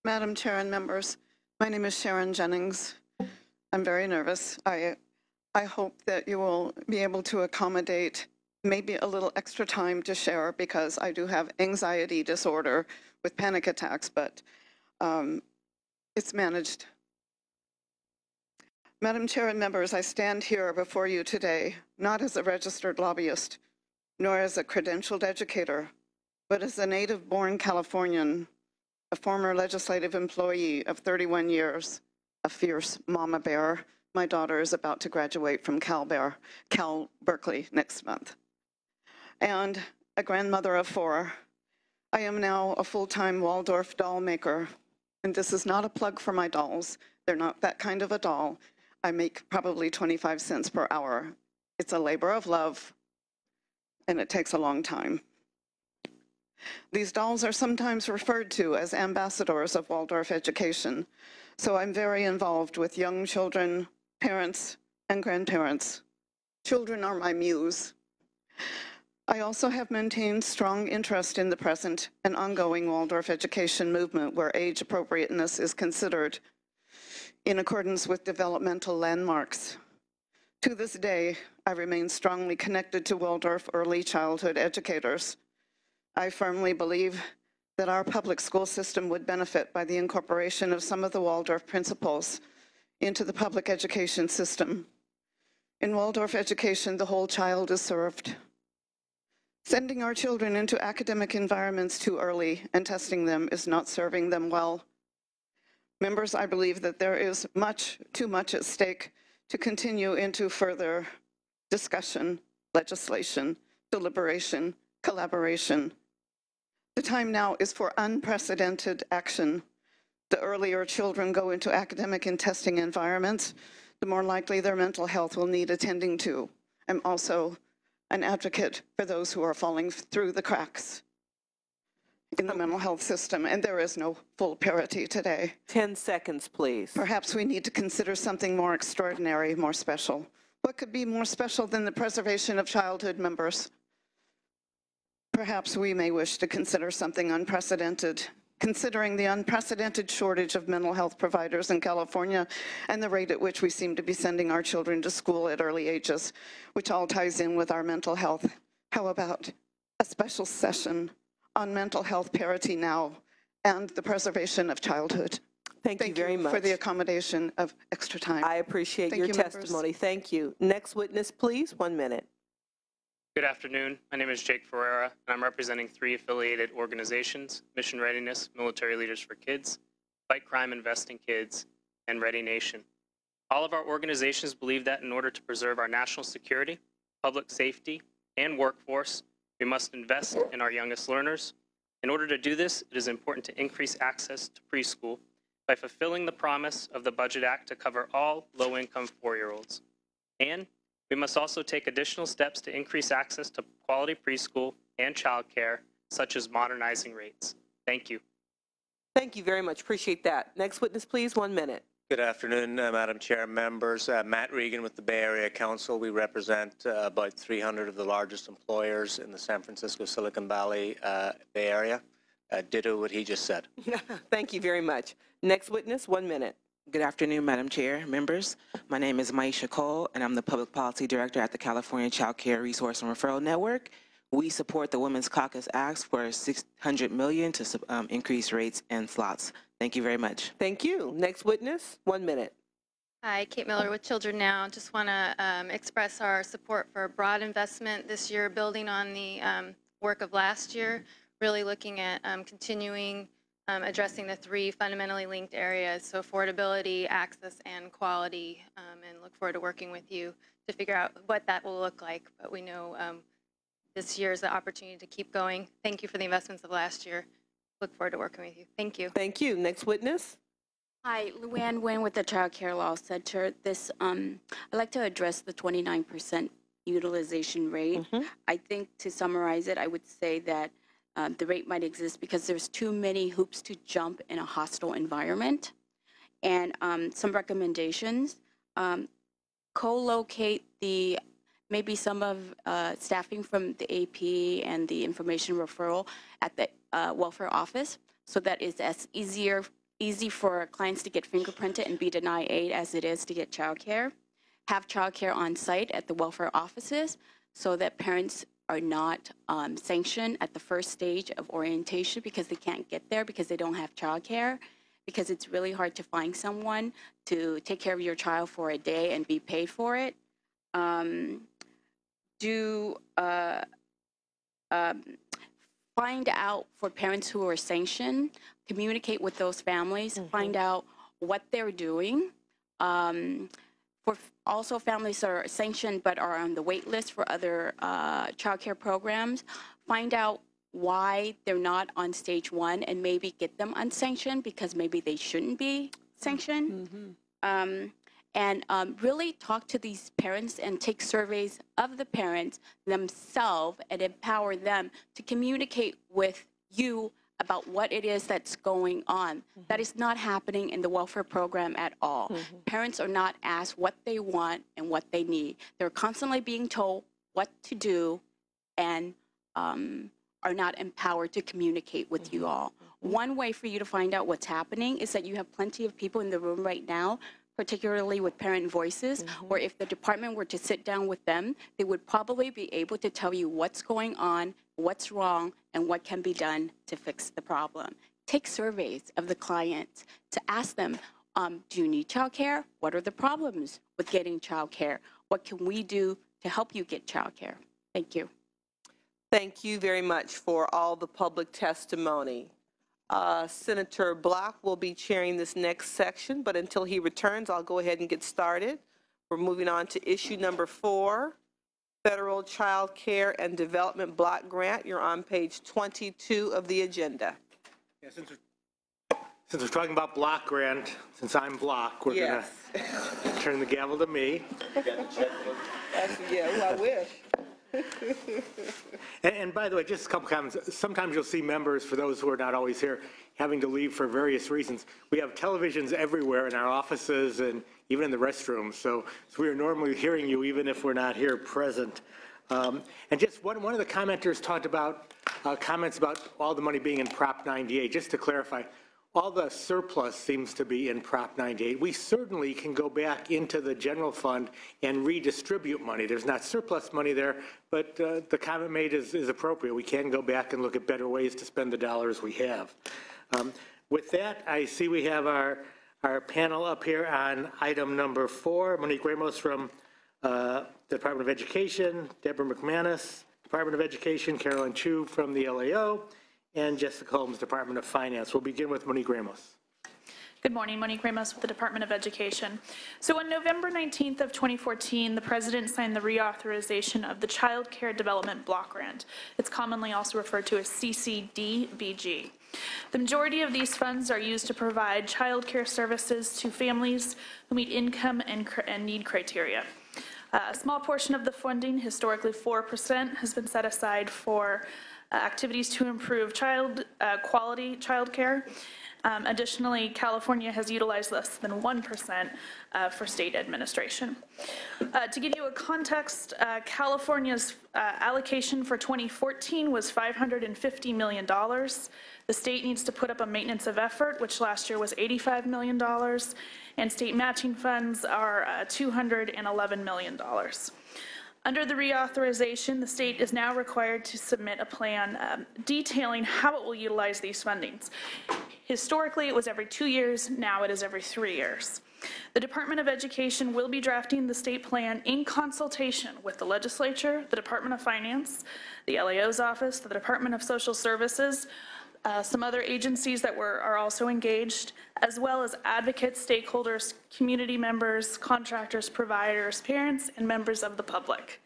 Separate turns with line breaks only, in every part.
Madam Chair and members, my name is Sharon Jennings. I'm very nervous. I hope that you will be able to accommodate maybe a little extra time to share because I do have anxiety disorder with panic attacks, but it's managed. Madam Chair and members, I stand here before you today, not as a registered lobbyist, nor as a credentialed educator, but as a native-born Californian, a former legislative employee of 31 years, a fierce mama bear. My daughter is about to graduate from Cal Berkeley next month. And a grandmother of 4. I am now a full-time Waldorf doll maker. And this is not a plug for my dolls. They're not that kind of a doll. I make probably 25 cents per hour. It's a labor of love, and it takes a long time. These dolls are sometimes referred to as ambassadors of Waldorf education. So I'm very involved with young children, parents, and grandparents. Children are my muse. I also have maintained strong interest in the present and ongoing Waldorf education movement where age appropriateness is considered in accordance with developmental landmarks. To this day, I remain strongly connected to Waldorf early childhood educators. I firmly believe that our public school system would benefit by the incorporation of some of the Waldorf principles into the public education system. In Waldorf education, the whole child is served. Sending our children into academic environments too early and testing them is not serving them well. Members, I believe that there is too much at stake to continue into further discussion, legislation, deliberation, collaboration. The time now is for unprecedented action. The earlier children go into academic and testing environments, the more likely their mental health will need attending to. I'm also an advocate for those who are falling through the cracks in the mental health system, and there is no full parity today.
10 seconds, please.
Perhaps we need to consider something more extraordinary, more special. What could be more special than the preservation of childhood members? Perhaps we may wish to consider something unprecedented, considering the unprecedented shortage of mental health providers in California and the rate at which we seem to be sending our children to school at early ages, which all ties in with our mental health. How about a special session on mental health parity now and the preservation of childhood?
Thank you very much
for the accommodation of extra time.
I appreciate your testimony. Thank you. Next witness, please. 1 minute.
Good afternoon. My name is Jake Ferreira, and I'm representing 3 affiliated organizations: Mission Readiness, Military Leaders for Kids, Fight Crime, Invest in Kids, and Ready Nation. All of our organizations believe that in order to preserve our national security, public safety, and workforce, we must invest in our youngest learners. In order to do this, it is important to increase access to preschool by fulfilling the promise of the Budget Act to cover all low-income 4-year-olds. And we must also take additional steps to increase access to quality preschool and childcare, such as modernizing rates. Thank you.
Thank you very much. Appreciate that. Next witness, please. 1 minute.
Good afternoon, Madam Chair, members. Matt Regan with the Bay Area Council. We represent about 300 of the largest employers in the San Francisco Silicon Valley Bay Area. Ditto what he just said.
Thank you very much. Next witness, 1 minute.
Good afternoon, Madam Chair, members. My name is Maisha Cole, and I'm the Public Policy Director at the California Child Care Resource and Referral Network. We support the Women's Caucus Acts for $600 million to increase rates and slots. Thank you very much.
Thank you. Next witness, 1 minute.
Hi, Kate Miller with Children Now. Just want to express our support for broad investment this year, building on the work of last year, really looking at continuing addressing the 3 fundamentally linked areas, so affordability, access, and quality, and look forward to working with you to figure out what that will look like. But we know this year is the opportunity to keep going. Thank you for the investments of last year. Look forward to working with you. Thank you.
Thank you. Next witness.
Hi, Luann Nguyen with the Child Care Law Center. I'd like to address the 29% utilization rate. I think to summarize it, I would say that the rate might exist because there's too many hoops to jump in a hostile environment. And some recommendations, co-locate maybe some of staffing from the AP and the information referral at the welfare office so that it's as easier easy for clients to get fingerprinted and be denied aid as it is to get childcare. Have childcare on site at the welfare offices so that parents are not sanctioned at the first stage of orientation because they can't get there because they don't have childcare, because it's really hard to find someone to take care of your child for a day and be paid for it. Find out for parents who are sanctioned, communicate with those families, find out what they're doing. For also families that are sanctioned but are on the wait list for other child care programs, find out why they're not on stage 1 and maybe get them unsanctioned because maybe they shouldn't be sanctioned. Really talk to these parents and take surveys of the parents themselves and empower them to communicate with you about what it is that's going on. That is not happening in the welfare program at all. Parents are not asked what they want and what they need. They're constantly being told what to do and are not empowered to communicate with you all. One way for you to find out what's happening is that you have plenty of people in the room right now, particularly with parent voices, where if the department were to sit down with them, they would probably be able to tell you what's going on, what's wrong, and what can be done to fix the problem. Take surveys of the clients to ask them, do you need childcare? What are the problems with getting childcare? What can we do to help you get childcare? Thank you.
Thank you very much for all the public testimony. Senator Block will be chairing this next section, but until he returns, I'll go ahead and get started. We're moving on to issue number 4, Federal Child Care and Development Block Grant. You're on page 22 of the agenda.
Yeah, since we're talking about block grant, since I'm block, we're going to turn the gavel to me.
Yeah, I wish.
And by the way, just a couple comments. Sometimes you'll see members, for those who are not always here, having to leave for various reasons. We have televisions everywhere in our offices and even in the restrooms, so we are normally hearing you even if we're not here present. And just one of the commenters talked about comments about all the money being in Prop 98. Just to clarify, all the surplus seems to be in Prop 98. We certainly can go back into the general fund and redistribute money. There's not surplus money there, but the comment made is appropriate. We can go back and look at better ways to spend the dollars we have. With that, I see we have our panel up here on item number 4. Monique Ramos from the Department of Education, Deborah McManus, Department of Education, Carolyn Chu from the LAO, and Jessica Holmes, Department of Finance. We'll begin with Monique Ramos.
Good morning, Monique Ramos with the Department of Education. So on November 19th of 2014, the President signed the reauthorization of the Child Care Development Block Grant. It's commonly also referred to as CCDBG. The majority of these funds are used to provide child care services to families who meet income and need criteria. A small portion of the funding, historically 4%, has been set aside for activities to improve quality child care. Additionally, California has utilized less than 1% for state administration. To give you a context, California's allocation for 2014 was $550 million. The state needs to put up a maintenance of effort, which last year was $85 million, and state matching funds are $211 million. Under the reauthorization, the state is now required to submit a plan detailing how it will utilize these fundings. Historically, it was every 2 years. Now it is every 3 years. The Department of Education will be drafting the state plan in consultation with the legislature, the Department of Finance, the LAO's office, the Department of Social Services, some other agencies that are also engaged, as well as advocates, stakeholders, community members, contractors, providers, parents, and members of the public.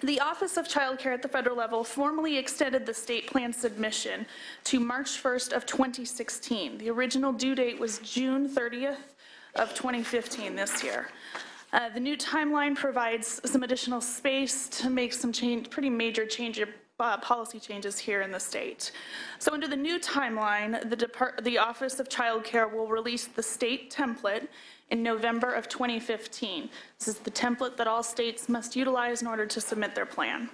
The Office of Child Care at the federal level formally extended the state plan submission to March 1st of 2016. The original due date was June 30th of 2015 this year. The new timeline provides some additional space to make some pretty major policy changes here in the state. So under the new timeline, the Office of Child Care will release the state template in November of 2015. This is the template that all states must utilize in order to submit their plan.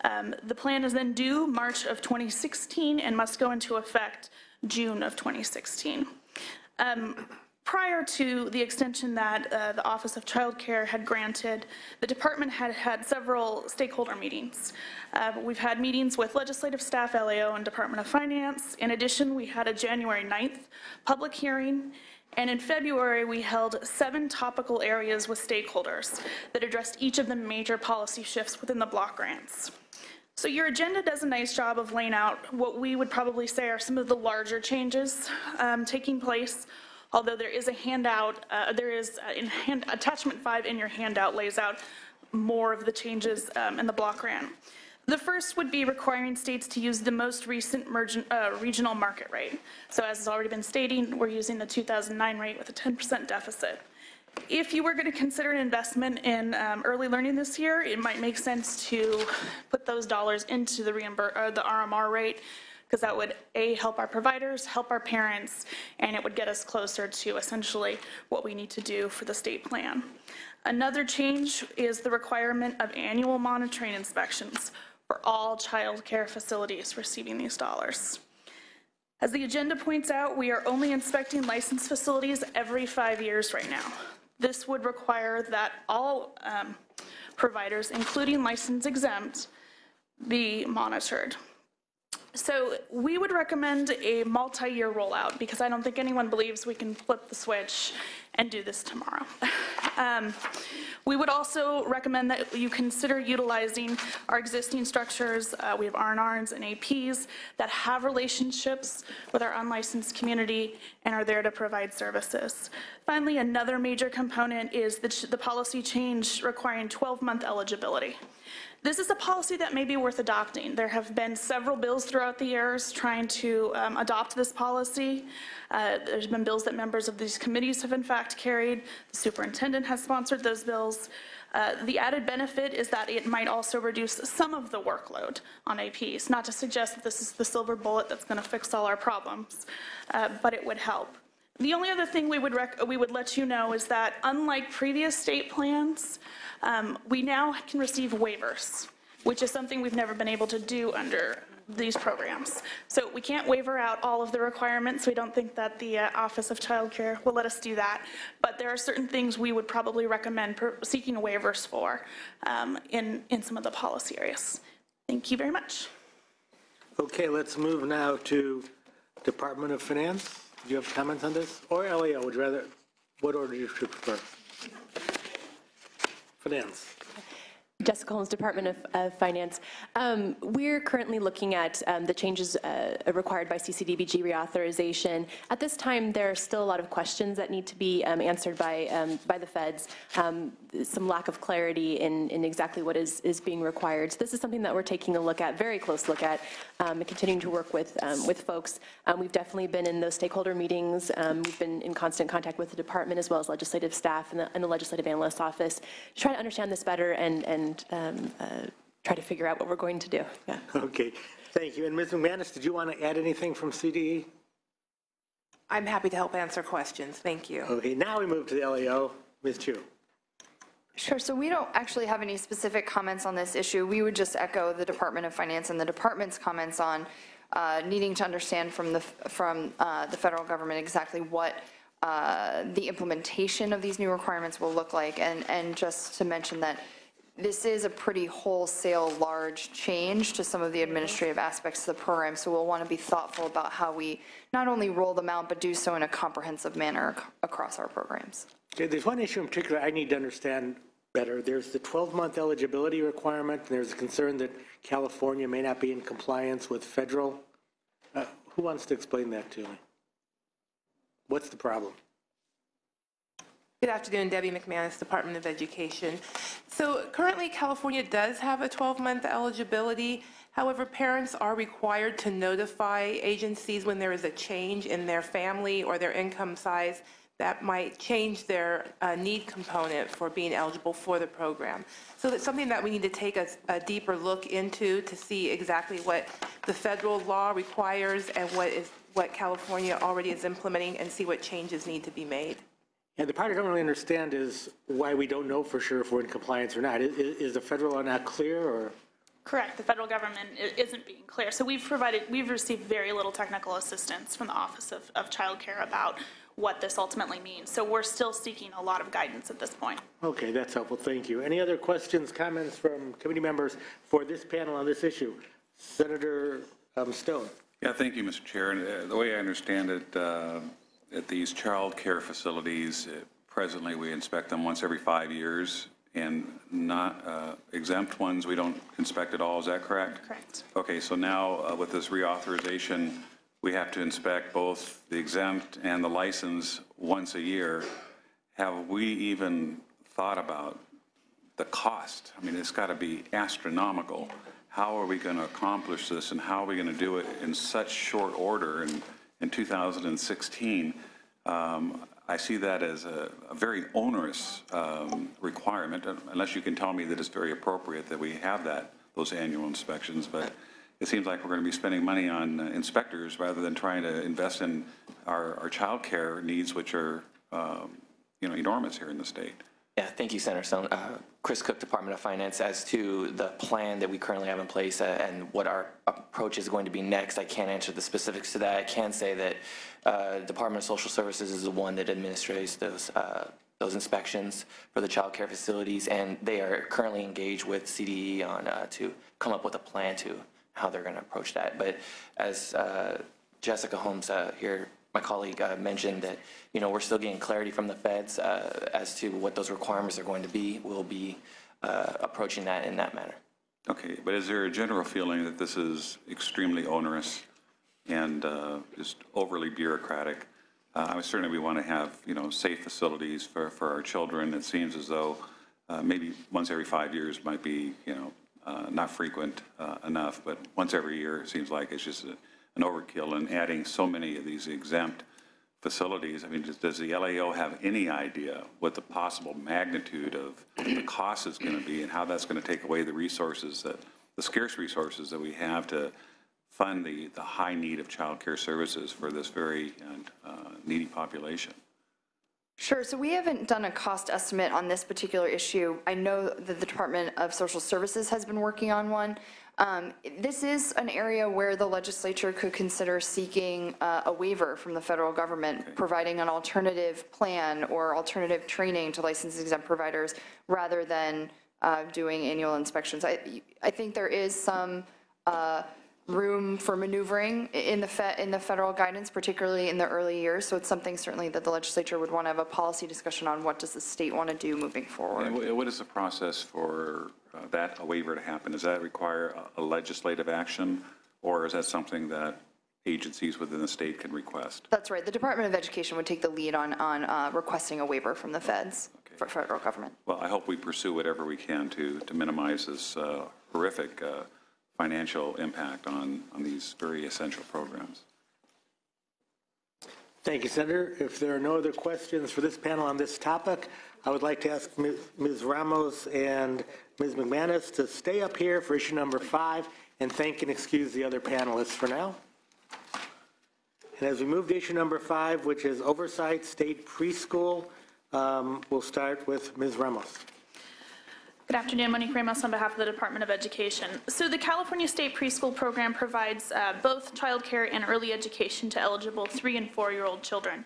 The plan is then due March of 2016 and must go into effect June of 2016. Prior to the extension that the Office of Child Care had granted, the department had had several stakeholder meetings. We've had meetings with legislative staff, LAO, and Department of Finance. In addition, we had a January 9th public hearing, and in February, we held 7 topical areas with stakeholders that addressed each of the major policy shifts within the block grants. So your agenda does a nice job of laying out what we would probably say are some of the larger changes taking place. Although there is a handout, attachment 5 in your handout lays out more of the changes in the block grant. The first would be requiring states to use the most recent regional market rate. So as has already been stating, we're using the 2009 rate with a 10% deficit. If you were going to consider an investment in early learning this year, it might make sense to put those dollars into the RMR rate, because that would, A, help our providers, help our parents, and it would get us closer to essentially what we need to do for the state plan. Another change is the requirement of annual monitoring inspections for all child care facilities receiving these dollars. As the agenda points out, we are only inspecting licensed facilities every 5 years right now. This would require that all providers, including license exempt, be monitored. So we would recommend a multi-year rollout, because I don't think anyone believes we can flip the switch and do this tomorrow. We would also recommend that you consider utilizing our existing structures. We have R&Rs and APs that have relationships with our unlicensed community and are there to provide services. Finally, another major component is the policy change requiring 12-month eligibility. This is a policy that may be worth adopting. There have been several bills throughout the years trying to adopt this policy. There's been bills that members of these committees have in fact carried. The superintendent has sponsored those bills. The added benefit is that it might also reduce some of the workload on APs. Not to suggest that this is the silver bullet that's going to fix all our problems, but it would help. The only other thing we would let you know is that, unlike previous state plans, we now can receive waivers, which is something we've never been able to do under these programs. So we can't waiver out all of the requirements. We don't think that the Office of Child Care will let us do that. But there are certain things we would probably recommend seeking waivers for in some of the policy areas. Thank you very much.
Okay, let's move now to Department of Finance. Do you have comments on this? Or LAO, would you rather, what order do you prefer? Finance.
Jessica Holmes, Department of Finance. We're currently looking at the changes required by CCDBG reauthorization. At this time, there are still a lot of questions that need to be answered by the feds. Some lack of clarity in exactly what is being required. So this is something that we're taking a look at, very close look at, and continuing to work with folks. We've definitely been in those stakeholder meetings. We've been in constant contact with the department as well as legislative staff and the legislative analyst's office to try to understand this better and try to figure out what we're going to do. Yeah.
Okay, thank you. And Ms. McManus, did you want to add anything from CDE?
I'm happy to help answer questions. Thank you.
Okay, now we move to the LAO. Ms. Chu.
Sure, so we don't actually have any specific comments on this issue. We would just echo the Department of Finance and the department's comments on needing to understand from the federal government exactly what the implementation of these new requirements will look like. And just to mention that this is a pretty wholesale large change to some of the administrative aspects of the program, so we'll want to be thoughtful about how we not only roll them out, but do so in a comprehensive manner across our programs.
Okay, there's one issue in particular I need to understand better. There's the 12-month eligibility requirement, and there's a concern that California may not be in compliance with federal. Who wants to explain that to me? What's the problem?
Good afternoon, Debbie McManus, Department of Education. So currently California does have a 12-month eligibility. However, parents are required to notify agencies when there is a change in their family or their income size that might change their need component for being eligible for the program. So that's something that we need to take a deeper look into to see exactly what the federal law requires and what California already is implementing, and see what changes need to be made.
And the part I don't really understand is why we don't know for sure if we're in compliance or not. Is the federal law not clear, or?
Correct. The federal government isn't being clear. So we've received very little technical assistance from the Office of Child Care about what this ultimately means. So we're still seeking a lot of guidance at this point.
Okay, that's helpful. Thank you. Any other questions, comments from committee members for this panel on this issue? Senator Stone.
Yeah, thank you, Mr. Chair. And the way I understand it, at these child care facilities, presently we inspect them once every 5 years, and not exempt ones we don't inspect at all. Is that correct?
Correct.
Okay, so now with this reauthorization, we have to inspect both the exempt and the license once a year. Have we even thought about the cost? I mean, it's got to be astronomical. How are we going to accomplish this, and how are we going to do it in such short order in 2016? I see that as a very onerous requirement, unless you can tell me that it's very appropriate that we have those annual inspections. But it seems like we're going to be spending money on inspectors rather than trying to invest in our child care needs, which are enormous here in the state.
Yeah, thank you, Senator Stone. Chris Cook, Department of Finance. As to the plan that we currently have in place and what our approach is going to be next, I can't answer the specifics to that. I can say that Department of Social Services is the one that administrates those inspections for the child care facilities, and they are currently engaged with CDE on to come up with a plan to how they're going to approach that. But as Jessica Holmes here, my colleague, mentioned that, we're still getting clarity from the feds as to what those requirements are going to be. We'll be approaching that in that manner.
Okay, but is there a general feeling that this is extremely onerous and just overly bureaucratic? Certainly we want to have, safe facilities for our children. It seems as though maybe once every 5 years might be, not frequent enough, but once every year it seems like it's just an overkill, and adding so many of these exempt facilities. I mean, does the LAO have any idea what the possible magnitude of the cost is going to be, and how that's going to take away the resources, the scarce resources that we have to fund the high need of child care services for this very needy population?
Sure. So we haven't done a cost estimate on this particular issue. I know that the Department of Social Services has been working on one. This is an area where the legislature could consider seeking a waiver from the federal government, providing an alternative plan or alternative training to licensed exempt providers rather than doing annual inspections. I think there is some room for maneuvering in the federal guidance, particularly in the early years. So it's something certainly that the legislature would want to have a policy discussion on. What does the state want to do moving forward?
And what is the process for a waiver to happen? Does that require a legislative action, or is that something that agencies within the state can request?
That's right. The Department of Education would take the lead on requesting a waiver from the feds for federal government.
Well, I hope we pursue whatever we can to minimize this horrific financial impact on these very essential programs.
Thank you, Senator. If there are no other questions for this panel on this topic, I would like to ask Ms. Ramos and Ms. McManus to stay up here for issue number 5 and thank and excuse the other panelists for now. And as we move to issue number 5, which is Oversight State Preschool, we'll start with Ms. Ramos.
Good afternoon, Monique Ramos on behalf of the Department of Education. So the California State Preschool Program provides both child care and early education to eligible 3- and 4-year-old children.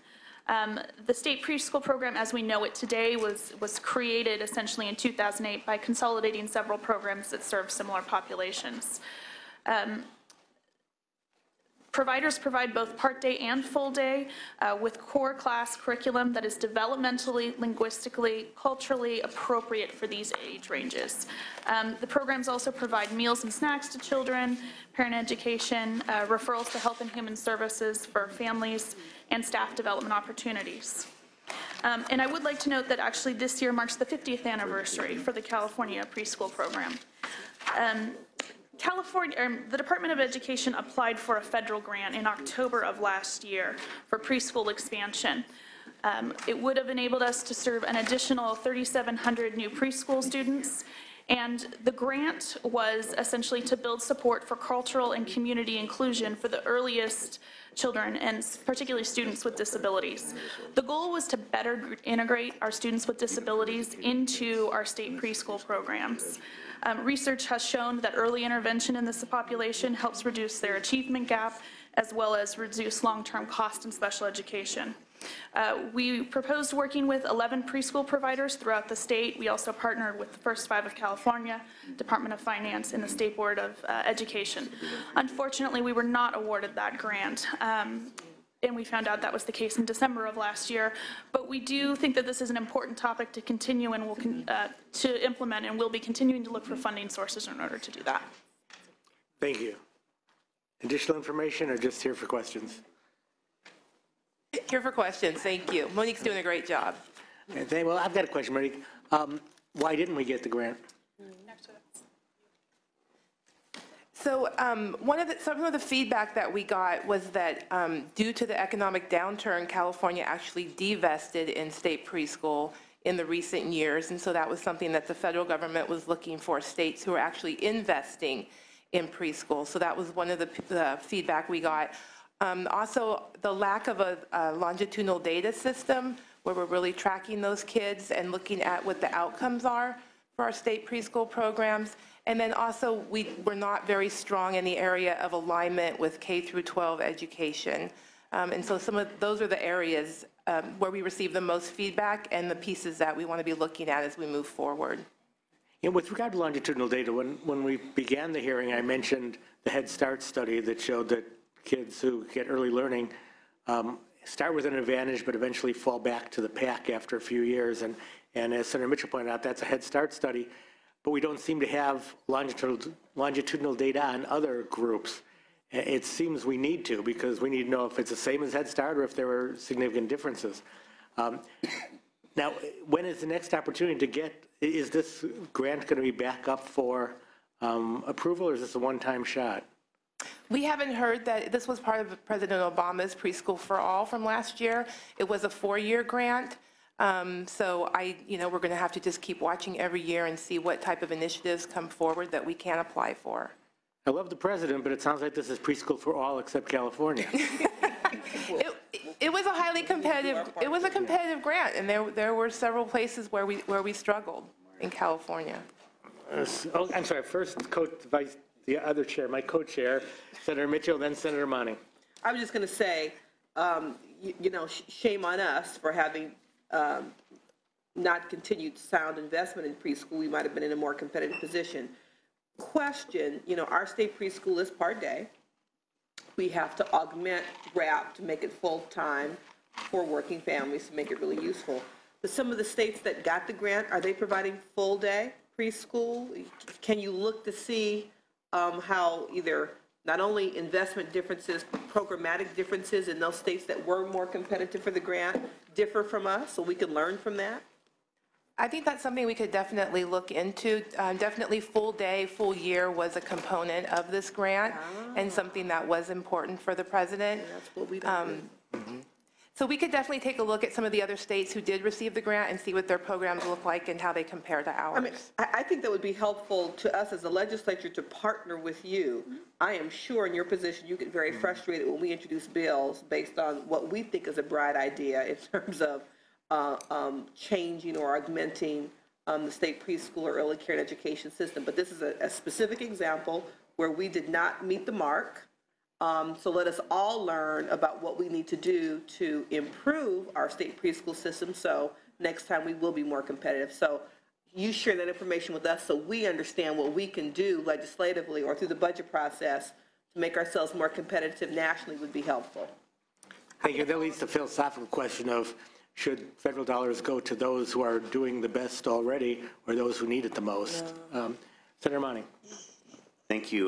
The state preschool program, as we know it today, was created essentially in 2008 by consolidating several programs that serve similar populations. Providers provide both part day and full day with core class curriculum that is developmentally, linguistically, culturally appropriate for these age ranges. The programs also provide meals and snacks to children, parent education, referrals to Health and Human Services for families, and staff development opportunities. And I would like to note that actually this year marks the 50th anniversary for the California preschool program. The Department of Education applied for a federal grant in October of last year for preschool expansion. It would have enabled us to serve an additional 3,700 new preschool students And the grant was essentially to build support for cultural and community inclusion for the earliest children, and particularly students with disabilities. The goal was to better integrate our students with disabilities into our state preschool programs. Research has shown that early intervention in this population helps reduce their achievement gap, as well as reduce long-term cost in special education. We proposed working with 11 preschool providers throughout the state. We also partnered with the First Five of California, Department of Finance, and the State Board of Education. Unfortunately, we were not awarded that grant. And we found out that was the case in December of last year. But we do think that this is an important topic to continue and to implement, and we'll be continuing to look for funding sources in order to do that.
Thank you. Additional information or just here for questions?
Here for questions, thank you. Monique's doing a great job.
Okay, well, I've got a question, Monique. Why didn't we get the grant?
So some of the feedback that we got was that due to the economic downturn, California actually divested in state preschool in the recent years. And so that was something that the federal government was looking for states who are actually investing in preschool. So that was one of the feedback we got. Also, the lack of a longitudinal data system where we're really tracking those kids and looking at what the outcomes are for our state preschool programs. And then also, we're not very strong in the area of alignment with K through 12 education. And so those are the areas where we receive the most feedback and the pieces that we want to be looking at as we move forward.
And with regard to longitudinal data, when we began the hearing, I mentioned the Head Start study that showed that kids who get early learning start with an advantage, but eventually fall back to the pack after a few years. And as Senator Mitchell pointed out, that's a Head Start study, but we don't seem to have longitudinal data on other groups. It seems we need to, because we need to know if it's the same as Head Start or if there were significant differences. Now, when is the next opportunity to get, is this grant going to be back up for approval, or is this a one-time shot?
We haven't heard that. This was part of President Obama's Preschool for All from last year. It was a 4-year grant. So we're going to have to just keep watching every year and see what type of initiatives come forward that we can apply for.
I love the president, but it sounds like this is preschool for all except California.
It was a highly competitive. It was a competitive grant, and there were several places where we struggled in California.
I'm sorry. First, the other chair, my co-chair, Senator Mitchell, then Senator Monning.
I was just going to say, shame on us for having not continued sound investment in preschool. We might have been in a more competitive position. Question, our state preschool is part day. We have to augment RAP to make it full-time for working families to make it really useful. But some of the states that got the grant, are they providing full-day preschool? Can you look to see how either not only investment differences, programmatic differences in those states that were more competitive for the grant differ from us, so we can learn from that?
I think that's something we could definitely look into. Definitely full day, full year was a component of this grant and something that was important for the president.
And that's what we don't do.
So we could definitely take a look at some of the other states who did receive the grant and see what their programs look like and how they compare to ours.
I think that would be helpful to us as a legislature to partner with you. I am sure in your position you get very frustrated when we introduce bills based on what we think is a bright idea in terms of changing or augmenting the state preschool or early care and education system. But this is a specific example where we did not meet the mark. So let us all learn about what we need to do to improve our state preschool system, so next time we will be more competitive. So you share that information with us so we understand what we can do legislatively or through the budget process to make ourselves more competitive nationally would be helpful.
Thank you. That leads to the philosophical question of, should federal dollars go to those who are doing the best already or those who need it the most? Senator Monning.
Thank you,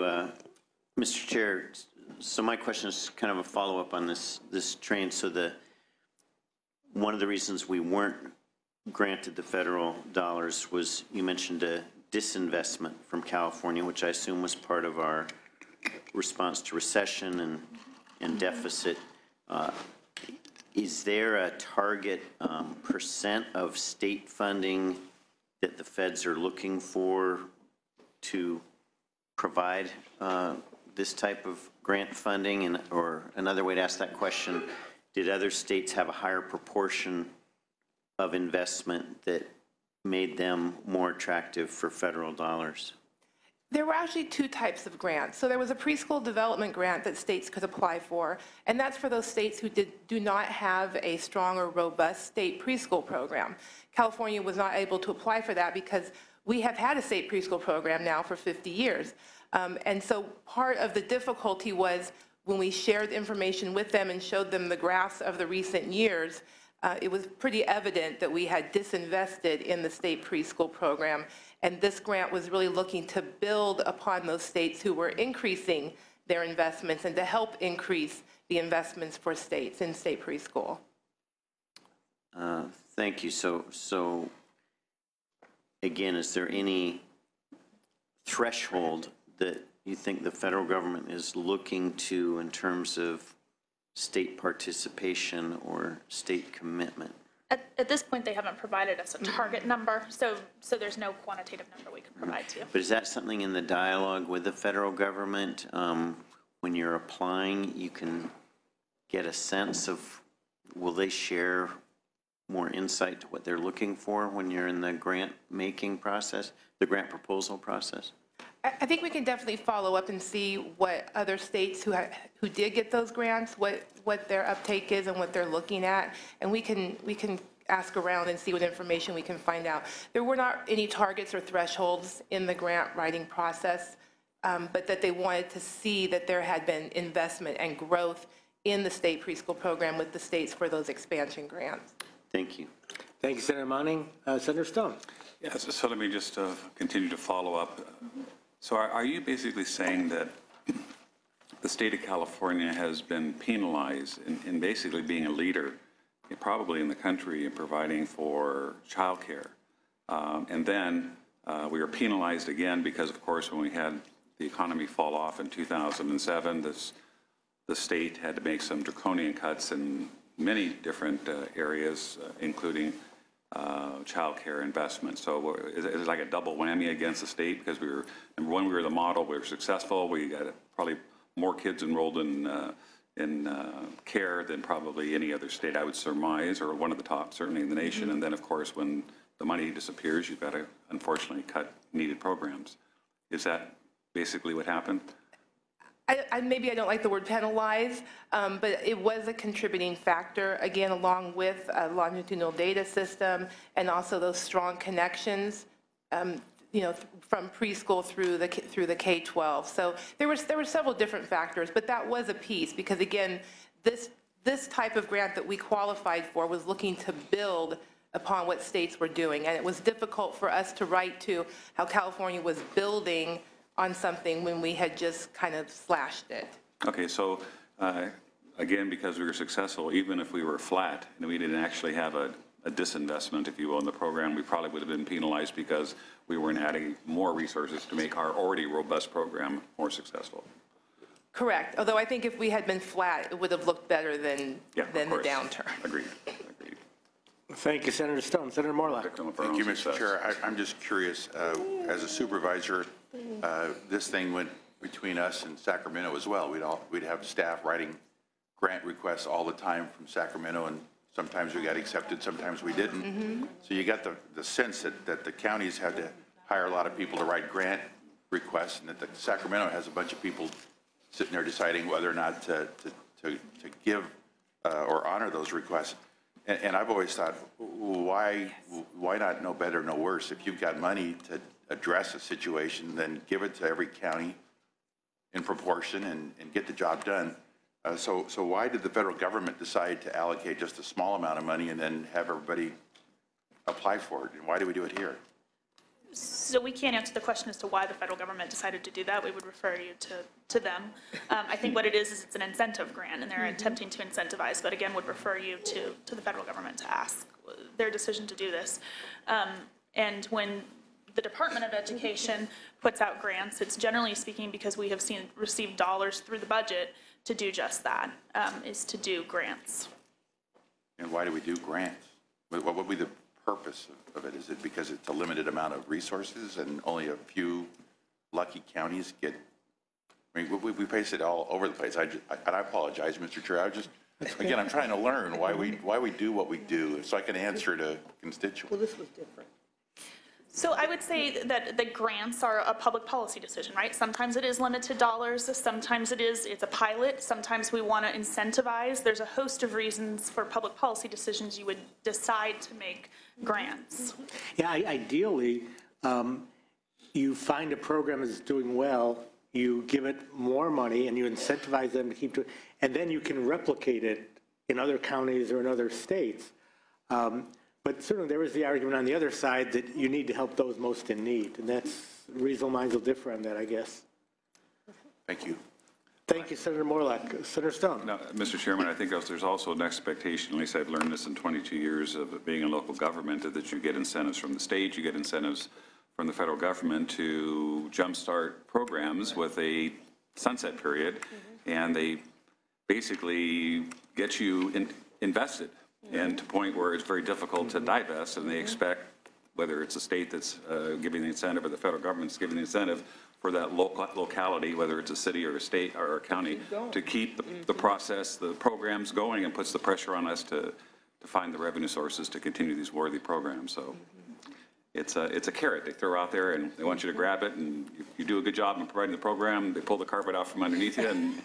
Mr. Chair. So my question is kind of a follow-up on this train. So one of the reasons we weren't granted the federal dollars was, you mentioned a disinvestment from California, which I assume was part of our response to recession and deficit. Is there a target percent of state funding that the feds are looking for to provide this type of grant funding? And, or another way to ask that question, did other states have a higher proportion of investment that made them more attractive for federal dollars?
There were actually two types of grants. So there was a preschool development grant that states could apply for, and that's for those states who do not have a strong or robust state preschool program. California was not able to apply for that because we have had a state preschool program now for 50 years. And so part of the difficulty was when we shared information with them and showed them the graphs of the recent years, it was pretty evident that we had disinvested in the state preschool program. And this grant was really looking to build upon those states who were increasing their investments and to help increase the investments for states in state preschool.
Thank you. So again, is there any threshold that you think the federal government is looking to in terms of state participation or state commitment?
At this point, they haven't provided us a target number, so there's no quantitative number we can provide to you.
But is that something in the dialogue with the federal government? When you're applying, you can get a sense of, will they share more insight to what they're looking for when you're in the grant making process, the grant proposal process?
I think we can definitely follow up and see what other states who did get those grants, what their uptake is and what they're looking at, and we can ask around and see what information we can find out. There were not any targets or thresholds in the grant writing process, but that they wanted to see that there had been investment and growth in the state preschool program with the states for those expansion grants.
Thank you.
Thank you, Senator Monning. Senator Stone.
Yes, so let me just continue to follow up. So are you basically saying that the state of California has been penalized in basically being a leader, probably in the country, in providing for childcare? And then we were penalized again because, of course, when we had the economy fall off in 2007, the state had to make some draconian cuts in many different areas, including child care investment. So is it like a double whammy against the state? Because we were, number one, we were the model, we were successful, we got probably more kids enrolled in care than probably any other state, I would surmise, or one of the top, certainly in the nation. Mm-hmm. And then, of course, when the money disappears, you've got to, unfortunately, cut needed programs. Is that basically what happened?
Maybe I don't like the word penalize, but it was a contributing factor, again, along with a longitudinal data system and also those strong connections, you know, from preschool through the K-12. So there were several different factors, but that was a piece because, again, this type of grant that we qualified for was looking to build upon what states were doing, and it was difficult for us to write to how California was building on something when we had just kind of slashed it.
Okay, so again, because we were successful, even if we were flat and we didn't actually have a disinvestment, if you will, in the program, we probably would have been penalized because we weren't adding more resources to make our already robust program more successful.
Correct, although I think if we had been flat, it would have looked better than the downturn.
Agreed.
Thank you, Senator Stone. Senator Morlock.
Thank you, Mr. Chair. I'm just curious, as a supervisor, this thing went between us and Sacramento as well. We'd have staff writing grant requests all the time from Sacramento, and sometimes we got accepted, sometimes we didn't. Mm-hmm. So you got the sense that the counties had to hire a lot of people to write grant requests, and that the Sacramento has a bunch of people sitting there deciding whether or not to give or honor those requests. And I've always thought, why not know better, know worse? If you've got money to address a situation, then give it to every county in proportion and get the job done. So why did the federal government decide to allocate just a small amount of money and then have everybody apply for it? And why do we do it here?
So we can't answer the question as to why the federal government decided to do that. We would refer you to them. I think what it is it's an incentive grant, and they're attempting to incentivize, but again, would refer you to the federal government to ask their decision to do this. And when the Department of Education puts out grants, it's generally speaking because we have received dollars through the budget to do just that, is to do grants.
And why do we do grants? What would be the purpose of it? Is it because it's a limited amount of resources and only a few lucky counties get, I mean, we face it all over the place. And I apologize, Mr. Chair. Again, I'm trying to learn why we do what we do so I can answer to constituents.
Well, this was different.
So I would say that the grants are a public policy decision, right? Sometimes it is limited dollars, sometimes it's a pilot, sometimes we want to incentivize. There's a host of reasons for public policy decisions you would decide to make grants.
Yeah, ideally, you find a program that's doing well, you give it more money, and you incentivize them to keep doing it, and then you can replicate it in other counties or in other states. But certainly there is the argument on the other side that you need to help those most in need, and that's, reasonable minds will differ on that, I guess.
Thank you.
Thank you, Senator Morlock. Senator Stone.
Now, Mr. Chairman, I think there's also an expectation, at least I've learned this in 22 years of being in local government, that you get incentives from the state, you get incentives from the federal government to jumpstart programs with a sunset period, and they basically get you invested. And to a point where it's very difficult to divest, and they expect, whether it's a state that's giving the incentive or the federal government's giving the incentive for that locality, whether it's a city or a state or a county, to keep the process, the programs going, and puts the pressure on us to find the revenue sources to continue these worthy programs. So it's a carrot they throw out there, and they want you to grab it, and if you do a good job in providing the program, they pull the carpet out from underneath you, and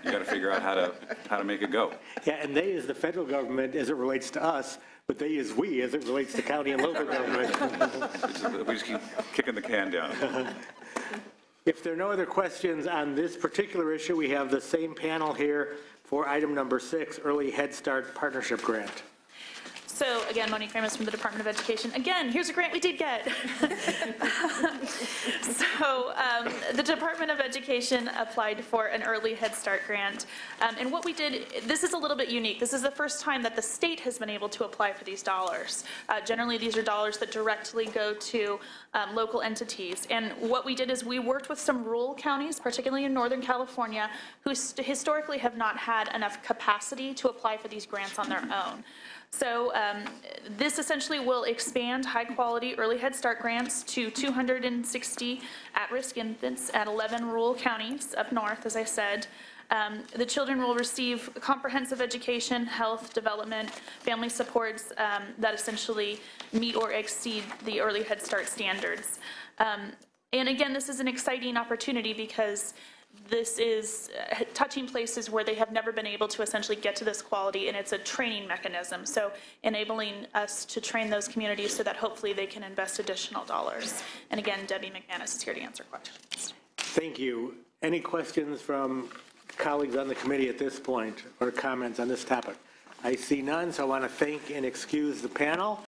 you got to figure out how to make it go.
Yeah, and they is the federal government as it relates to us, but they is we as it relates to county and local government.
We just keep kicking the can down.
If there are no other questions on this particular issue, we have the same panel here for item number 6, Early Head Start Partnership Grant.
So again, Monique Ramos from the Department of Education. Again, here's a grant we did get. So the Department of Education applied for an early Head Start grant. And what we did, this is a little bit unique. This is the first time that the state has been able to apply for these dollars. Generally, these are dollars that directly go to local entities. And what we did is we worked with some rural counties, particularly in Northern California, who historically have not had enough capacity to apply for these grants on their own. So this essentially will expand high-quality early Head Start grants to 260 at-risk infants at 11 rural counties up north, as I said. The children will receive comprehensive education, health, development, family supports that essentially meet or exceed the early Head Start standards. And again, this is an exciting opportunity because this is touching places where they have never been able to essentially get to this quality, and it's a training mechanism. So enabling us to train those communities so that hopefully they can invest additional dollars. And again, Debbie McManus is here to answer questions.
Thank you. Any questions from colleagues on the committee at this point or comments on this topic? I see none, so I want to thank and excuse the panel.